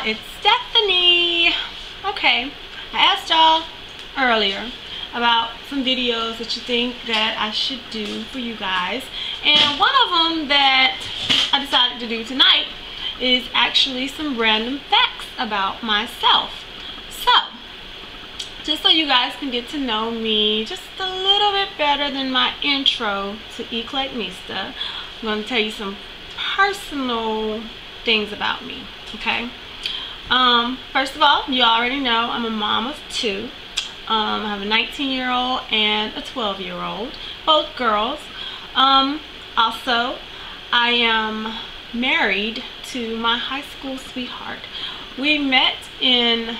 y'all, it's Stephanie. Okay, I asked y'all earlier about some videos that you think that I should do for you guys, and one of them that I decided to do tonight is actually some random facts about myself. So, just so you guys can get to know me just a little bit better than my intro to Eclectnista, I'm going to tell you some personal things about me, okay? First of all, you already know I'm a mom of two. I have a 19-year-old and a 12-year-old, both girls. Also, I am married to my high school sweetheart. We met in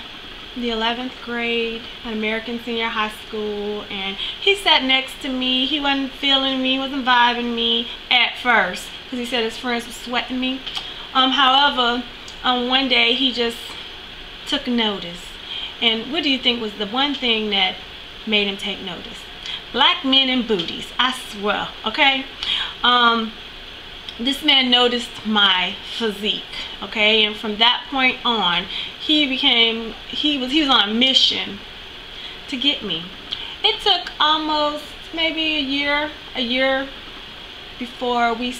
the 11th grade at American Senior High School, and he sat next to me. He wasn't feeling me, wasn't vibing me at first, because he said his friends were sweating me. However, one day he just took notice. And what do you think was the one thing that made him take notice? Black men and booties, I swear, okay? This man noticed my physique, okay? And from that point on, he was on a mission to get me. It took almost maybe a year before we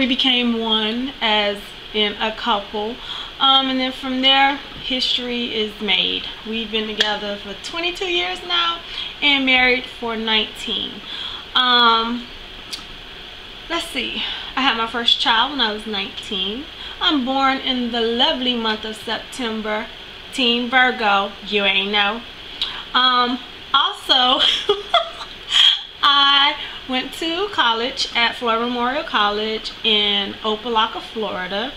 became one as in a couple. And then from there, history is made. We've been together for 22 years now and married for 19. Let's see. I had my first child when I was 19. I'm born in the lovely month of September. Team Virgo, you ain't know. Also, I went to college at Florida Memorial College in Opelika, Florida.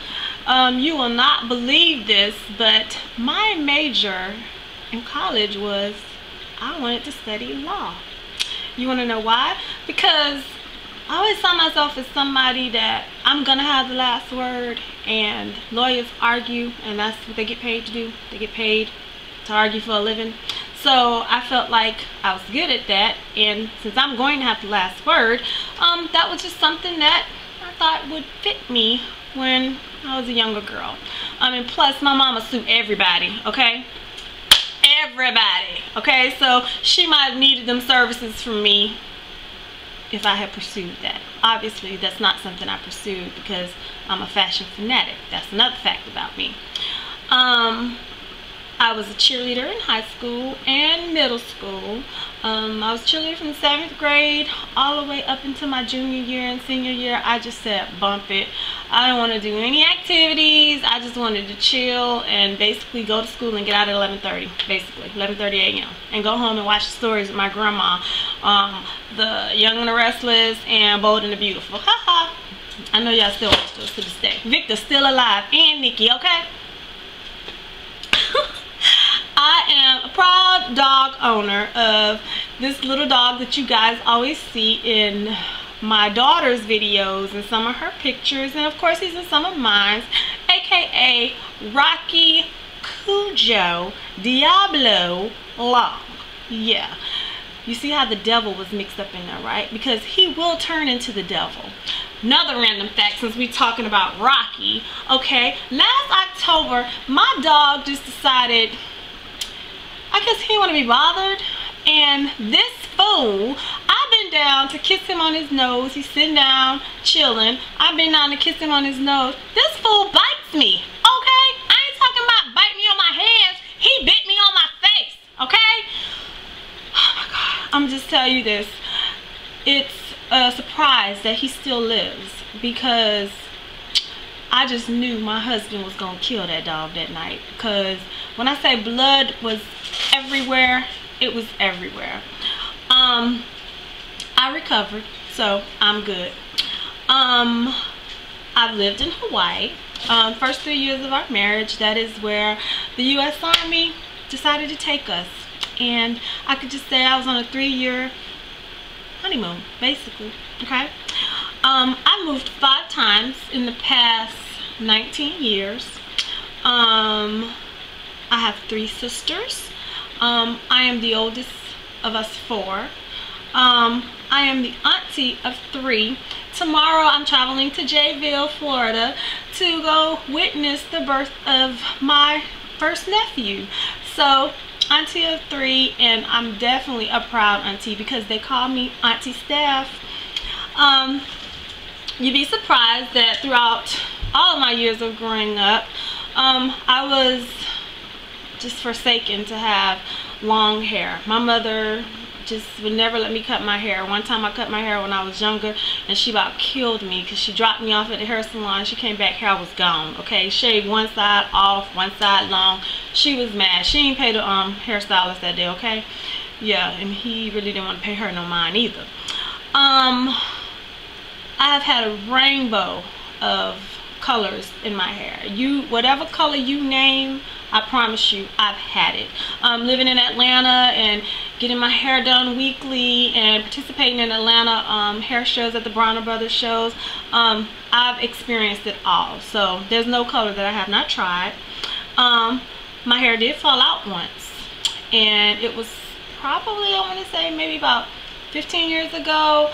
You will not believe this, but my major in college was I wanted to study law. You want to know why? Because I always saw myself as somebody that I'm gonna have the last word, and lawyers argue, and that's what they get paid to do. They get paid to argue for a living. So I felt like I was good at that, and since I'm going to have the last word, that was just something that I thought would fit me when I was a younger girl. And plus, my mama sued everybody, okay? Everybody, okay? So she might have needed them services from me if I had pursued that. Obviously, that's not something I pursued because I'm a fashion fanatic. That's another fact about me. I was a cheerleader in high school and middle school. I was cheerleader from the 7th grade all the way up until my junior year and senior year. I just said bump it. I didn't want to do any activities. I just wanted to chill and basically go to school and get out at 11:30, basically 11:30 a.m. and go home and watch the stories with my grandma, The Young and the Restless and Bold and the Beautiful. Haha. I know y'all still watch those to this day. Victor's still alive, and Nikki, okay? I am a proud dog owner of this little dog that you guys always see in my daughter's videos and some of her pictures, and of course he's in some of mine, aka Rocky Cujo Diablo Long. Yeah, you see how the devil was mixed up in there, right? Because he will turn into the devil. Another random fact, since we're talking about Rocky, okay, last October my dog just decided, I guess he didn't want to be bothered, and this fool, I've been down to kiss him on his nose. He's sitting down, chilling. I've been down to kiss him on his nose. This fool bites me, okay? I ain't talking about bite me on my hands. He bit me on my face, okay? Oh my God, I'm just telling you this. It's a surprise that he still lives, because I just knew my husband was gonna kill that dog that night. Because when I say blood was everywhere, it was everywhere. I recovered, so I'm good. I've lived in Hawaii. First 3 years of our marriage, that is where the U.S. Army decided to take us. And I could just say I was on a 3-year honeymoon, basically, okay? I moved 5 times in the past 19 years. I have 3 sisters. I am the oldest of us 4. I am the auntie of 3, tomorrow I'm traveling to Jayville, Florida to go witness the birth of my first nephew. So auntie of 3, and I'm definitely a proud auntie because they call me Auntie Steph. You'd be surprised that throughout all of my years of growing up, I was just forsaken to have long hair. My mother just would never let me cut my hair. One time I cut my hair when I was younger, and she about killed me because she dropped me off at the hair salon. She came back, hair was gone. Okay, shaved one side off, one side long. She was mad. She didn't pay the hairstylist that day. Okay, yeah, and he really didn't want to pay her no mind either. I've had a rainbow of colors in my hair. Whatever color you name, I promise you I've had it. Living in Atlanta and getting my hair done weekly and participating in Atlanta hair shows at the Bronner Brothers shows, I've experienced it all. So there's no color that I have not tried. My hair did fall out once, and it was probably, I want to say, maybe about 15 years ago.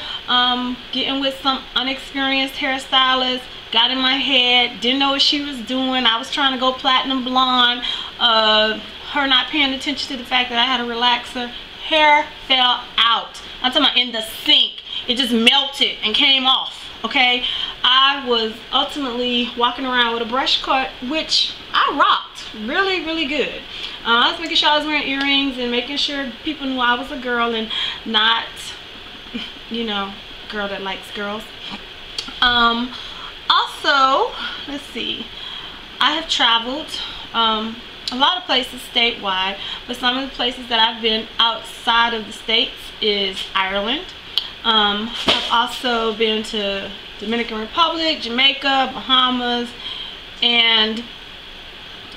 Getting with some unexperienced hairstylist, got in my head, didn't know what she was doing. I was trying to go platinum blonde. Her not paying attention to the fact that I had a relaxer. Hair fell out. I'm talking about in the sink. It just melted and came off. Okay, I was ultimately walking around with a brush cut, which I rocked really, really good. I was making sure I was wearing earrings and making sure people knew I was a girl and not, you know, girl that likes girls. Also, let's see, I have traveled a lot of places statewide, but some of the places that I've been outside of the states is Ireland. I've also been to Dominican Republic, Jamaica, Bahamas, and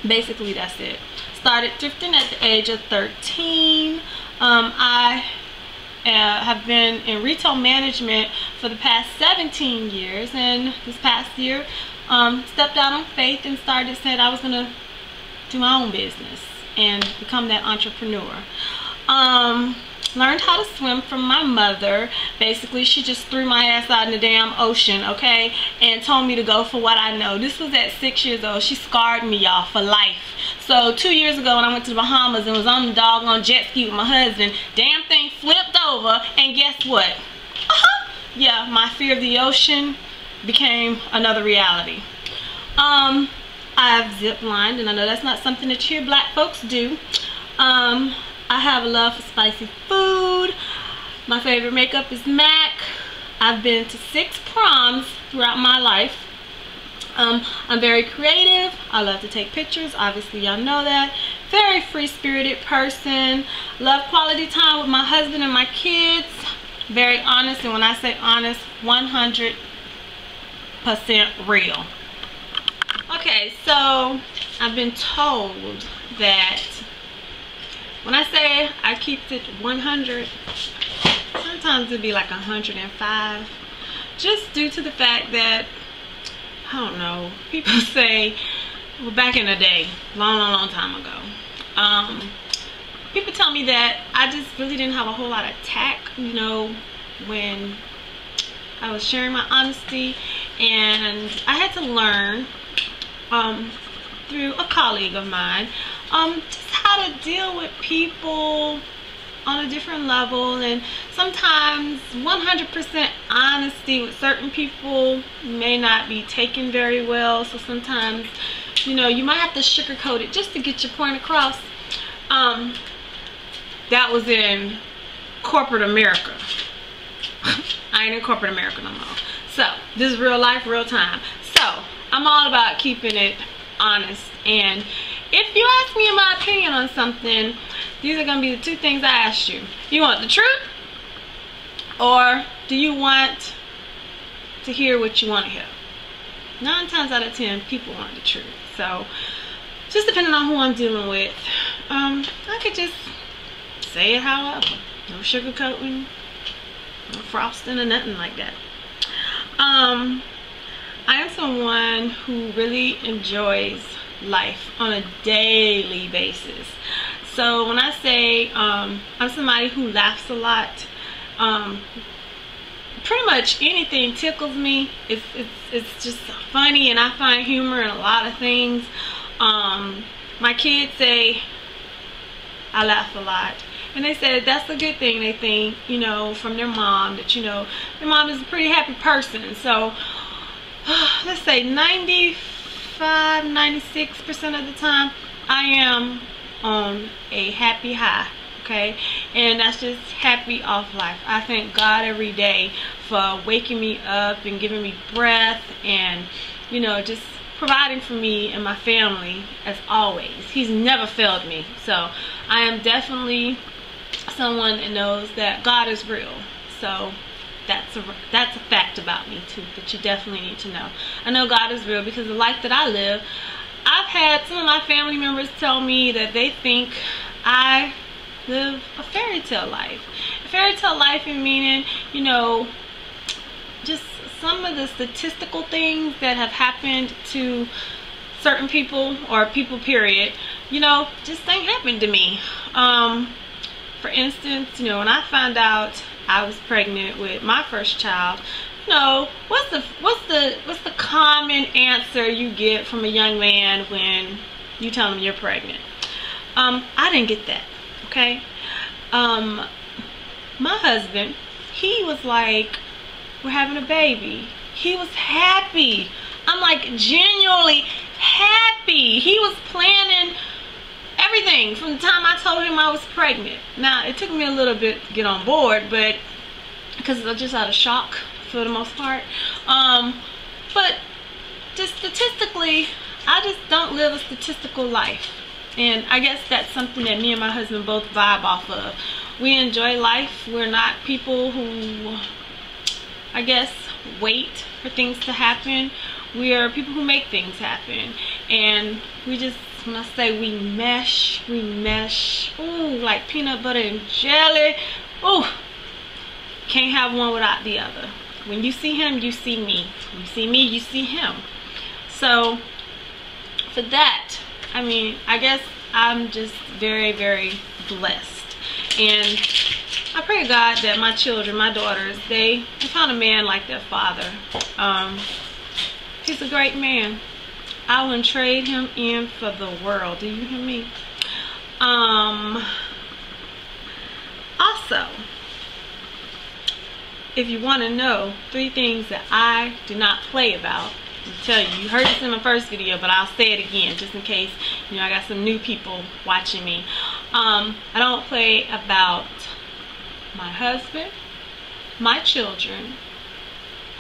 basically that's it. Started thrifting at the age of 13. I have been in retail management for the past 17 years, and this past year stepped out on faith and said I was gonna do my own business and become that entrepreneur. Learned how to swim from my mother. Basically, she just threw my ass out in the damn ocean, okay, and told me to go for what I know. This was at 6 years old. She scarred me, y'all, for life. So 2 years ago when I went to the Bahamas and was on the doggone jet ski with my husband, damn thing flipped over, and guess what? Yeah, my fear of the ocean became another reality. I've zip-lined, and I know that's not something that you black folks do. I have a love for spicy food. My favorite makeup is MAC. I've been to 6 proms throughout my life. I'm very creative. I love to take pictures. Obviously, y'all know that. Very free-spirited person. Love quality time with my husband and my kids. Very honest, and when I say honest, 100% real. Okay, so I've been told that when I say I keep it 100, sometimes it'd be like 105, just due to the fact that, I don't know, people say, well, back in the day, long time ago, people tell me that I just really didn't have a whole lot of tact, you know, when I was sharing my honesty, and I had to learn through a colleague of mine just how to deal with people on a different level. And sometimes 100% honesty with certain people may not be taken very well, so sometimes, you know, you might have to sugarcoat it just to get your point across. That was in corporate America. I ain't in corporate America no more. So this is real life, real time. So I'm all about keeping it honest, and if you ask me my opinion on something, these are gonna be the 2 things I asked you. You want the truth, or do you want to hear what you want to hear? 9 times out of 10, people want the truth. So just depending on who I'm dealing with, I could just say it however. No sugarcoating, no frosting, or nothing like that. I am someone who really enjoys life on a daily basis. So when I say I'm somebody who laughs a lot, pretty much anything tickles me. It's just funny, and I find humor in a lot of things. My kids say I laugh a lot, and they said that's a good thing. They think, you know, from their mom, that, you know, their mom is a pretty happy person. So let's say 95-96% of the time I am on a happy high. Okay, and that's just happy off life. I thank God every day for waking me up and giving me breath, and, you know, just providing for me and my family as always. He's never failed me. So I am definitely someone that knows that God is real. So that's a fact about me too, that you definitely need to know. I know God is real because the life that I live, I've had some of my family members tell me that they think I live a fairy tale life. A fairy tale life in meaning, you know, just some of the statistical things that have happened to certain people, or people period, you know, just ain't happened to me. For instance, you know, when I found out I was pregnant with my first child, you know, what's the common answer you get from a young man when you tell him you're pregnant? I didn't get that. Okay, my husband, he was like, we're having a baby. He was happy. I'm like, genuinely happy. He was planning everything from the time I told him I was pregnant. Now, it took me a little bit to get on board, but because I was just out of shock for the most part. But just statistically, I just don't live a statistical life. And I guess that's something that me and my husband both vibe off of. We enjoy life. We're not people who, I guess, wait for things to happen. We are people who make things happen. And we just, when I say we mesh, ooh, like peanut butter and jelly. Ooh, can't have one without the other. When you see him, you see me. When you see me, you see him. So, for that, I mean, I guess I'm just very, very blessed. And I pray to God that my children, my daughters, they found a man like their father. He's a great man. I wouldn't trade him in for the world. Do you hear me? Also, if you want to know 3 things that I do not play about, I'll tell you, you heard this in my first video, but I'll say it again just in case, you know, I got some new people watching me. I don't play about my husband, my children,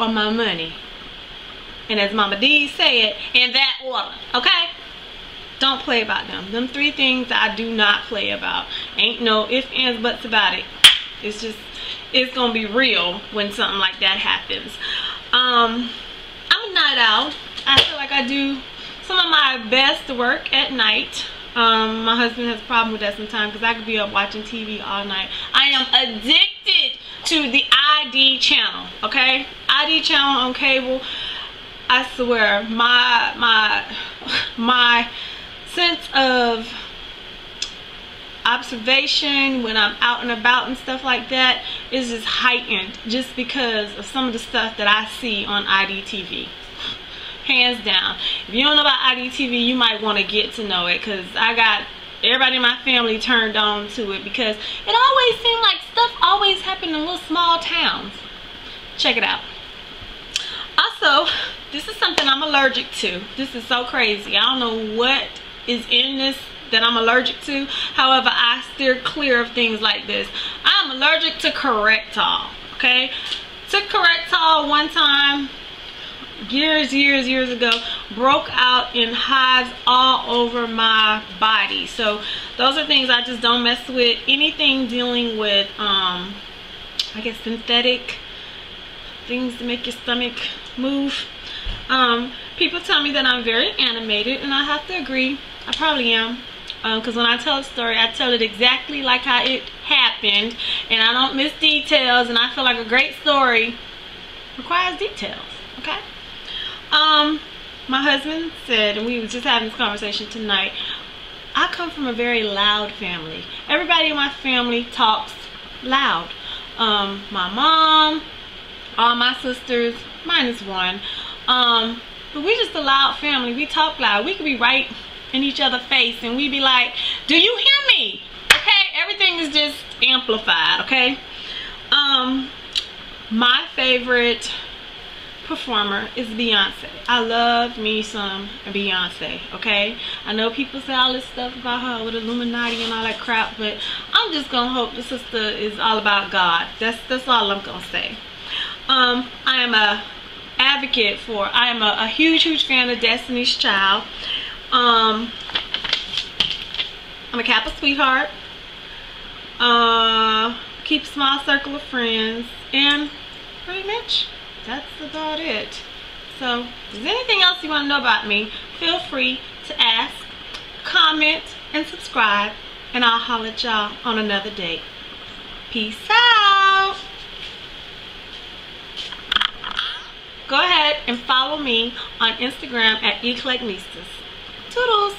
or my money. And as Mama D say it, in that order, okay? Don't play about them. Them 3 things I do not play about. Ain't no ifs, ands, buts about it. It's just, it's gonna be real when something like that happens. I'm a night owl. I feel like I do some of my best work at night. My husband has a problem with that sometimes because I could be up watching TV all night. I am addicted to the ID channel, okay? ID channel on cable. I swear, my sense of observation when I'm out and about and stuff like that is just heightened just because of some of the stuff that I see on IDTV. Hands down. If you don't know about IDTV, you might want to get to know it, because I got everybody in my family turned on to it because it always seemed like stuff always happened in little small towns. Check it out. Also, this is something I'm allergic to. This is so crazy. I don't know what is in this that I'm allergic to. However, I steer clear of things like this. I'm allergic to Correctol. Okay, took Correctol one time years ago, broke out in hives all over my body. So those are things I just don't mess with. Anything dealing with I guess synthetic things to make your stomach move. People tell me that I'm very animated, and I have to agree, I probably am. Because when I tell a story, I tell it exactly like how it happened, and I don't miss details, and I feel like a great story requires details, okay? My husband said, and we were just having this conversation tonight, I come from a very loud family. Everybody in my family talks loud. My mom, all my sisters, minus one. But we just a loud family. We talk loud. We could be right in each other's face and we be like, do you hear me? Okay, everything is just amplified, okay? My favorite performer is Beyonce. I love me some Beyonce, okay? I know people say all this stuff about her with Illuminati and all that crap, but I'm just gonna hope the sister is all about God. That's all I'm gonna say. I am a advocate for, I am a huge fan of Destiny's Child. I'm a Kappa sweetheart. Keep a small circle of friends, and pretty much that's about it. So if there's anything else you want to know about me, feel free to ask, comment, and subscribe, and I'll holler at y'all on another day. Peace out. Go ahead and follow me on Instagram at Eclectnistas. Toodles.